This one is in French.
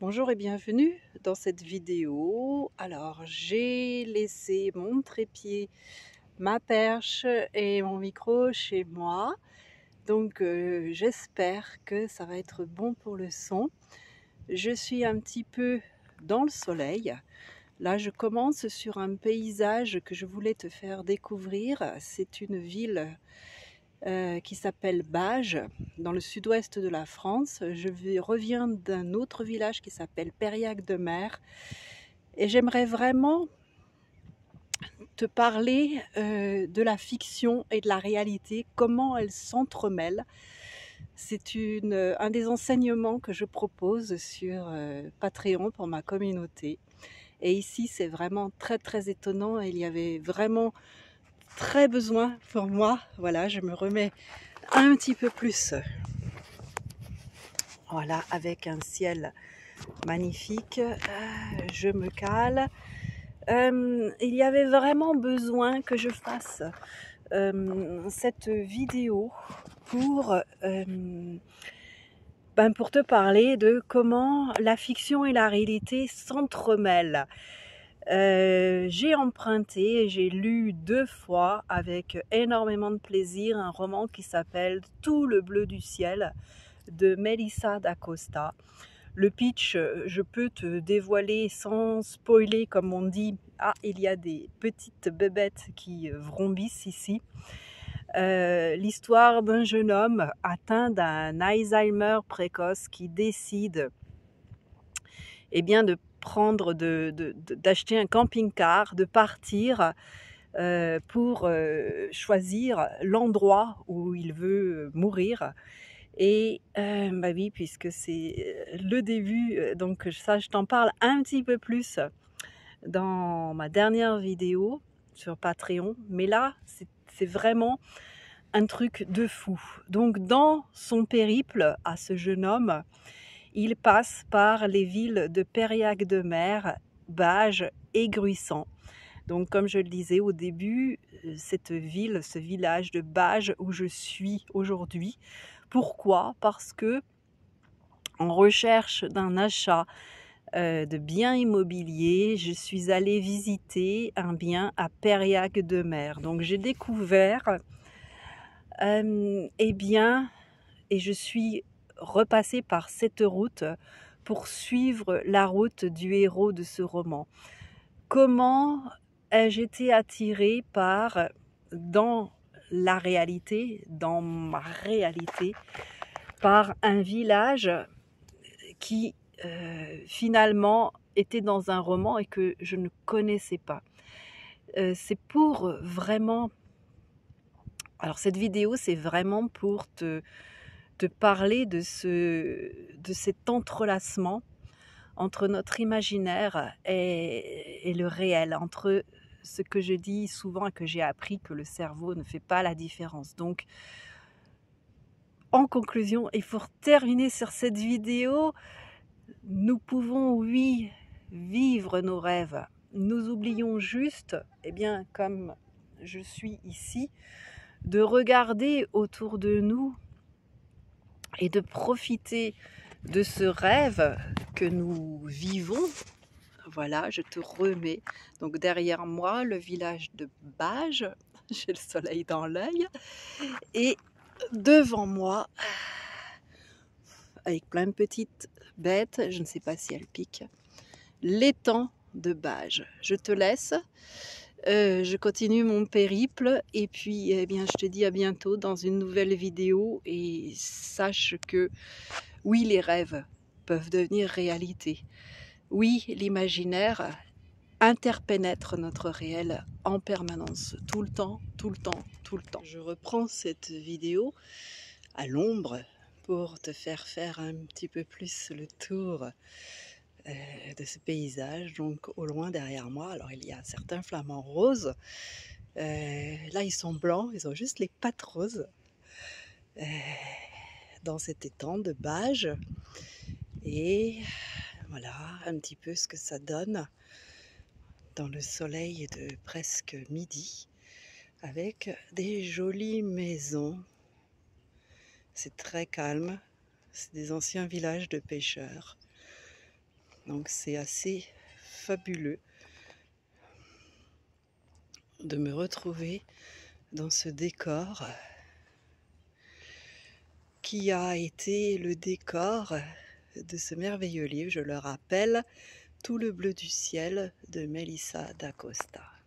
Bonjour et bienvenue dans cette vidéo. Alors, j'ai laissé mon trépied, ma perche et mon micro chez moi. Donc, j'espère que ça va être bon pour le son. Je suis un petit peu dans le soleil. Là, je commence sur un paysage que je voulais te faire découvrir. C'est une ville qui s'appelle Bages, dans le sud-ouest de la France. Reviens d'un autre village qui s'appelle Périac-de-Mer. Et j'aimerais vraiment te parler de la fiction et de la réalité, comment elles s'entremêlent. C'est un des enseignements que je propose sur Patreon pour ma communauté. Et ici, c'est vraiment très très étonnant. Il y avait vraiment très besoin pour moi. Voilà, je me remets un petit peu plus. Voilà, avec un ciel magnifique. Je me cale. Il y avait vraiment besoin que je fasse cette vidéo pour, pour te parler de comment la fiction et la réalité s'entremêlent. J'ai emprunté et j'ai lu 2 fois avec énormément de plaisir un roman qui s'appelle Tout le bleu du ciel de Melissa d'Acosta. Le pitch, je peux te dévoiler sans spoiler, comme on dit. Ah, il y a des petites bébêtes qui vrombissent ici. L'histoire d'un jeune homme atteint d'un Alzheimer précoce qui décide de prendre, d'acheter un camping-car, de partir pour choisir l'endroit où il veut mourir. Et oui, puisque c'est le début, donc ça, je t'en parle un petit peu plus dans ma dernière vidéo sur Patreon. Mais là, c'est vraiment un truc de fou. Donc, dans son périple à ce jeune homme, il passe par les villes de Périac-de-Mer, Bages et Gruissant. Donc, comme je le disais au début, cette ville, ce village de Bages où je suis aujourd'hui. Pourquoi? Parce que en recherche d'un achat de biens immobiliers, je suis allée visiter un bien à Périac-de-Mer. Donc, j'ai découvert, et je suis repassée par cette route pour suivre la route du héros de ce roman. Comment ai-je été attirée par, dans la réalité, dans ma réalité, par un village qui finalement était dans un roman et que je ne connaissais pas. C'est pour vraiment... Alors cette vidéo, c'est vraiment pour te parler de cet entrelacement entre notre imaginaire et le réel, entre ce que je dis souvent et que j'ai appris, que le cerveau ne fait pas la différence. Donc, en conclusion, et pour terminer sur cette vidéo, nous pouvons, oui, vivre nos rêves. Nous oublions juste, comme je suis ici, de regarder autour de nous et de profiter de ce rêve que nous vivons. Voilà, je te remets. Donc derrière moi, le village de Bages, j'ai le soleil dans l'œil, et devant moi, avec plein de petites bêtes, je ne sais pas si elles piquent, l'étang de Bages. Je te laisse, je continue mon périple et puis je te dis à bientôt dans une nouvelle vidéo et sache que oui, les rêves peuvent devenir réalité. Oui, l'imaginaire interpénètre notre réel en permanence, tout le temps, tout le temps, tout le temps. Je reprends cette vidéo à l'ombre pour te faire un petit peu plus le tour de ce paysage. Donc au loin derrière moi, alors il y a certains flamants roses. Là ils sont blancs, ils ont juste les pattes roses. Dans cet étang de Bages. Et voilà un petit peu ce que ça donne dans le soleil de presque midi, avec des jolies maisons. C'est très calme, c'est des anciens villages de pêcheurs. Donc c'est assez fabuleux de me retrouver dans ce décor qui a été le décor de ce merveilleux livre, je le rappelle, Tout le bleu du ciel de Melissa d'Acosta.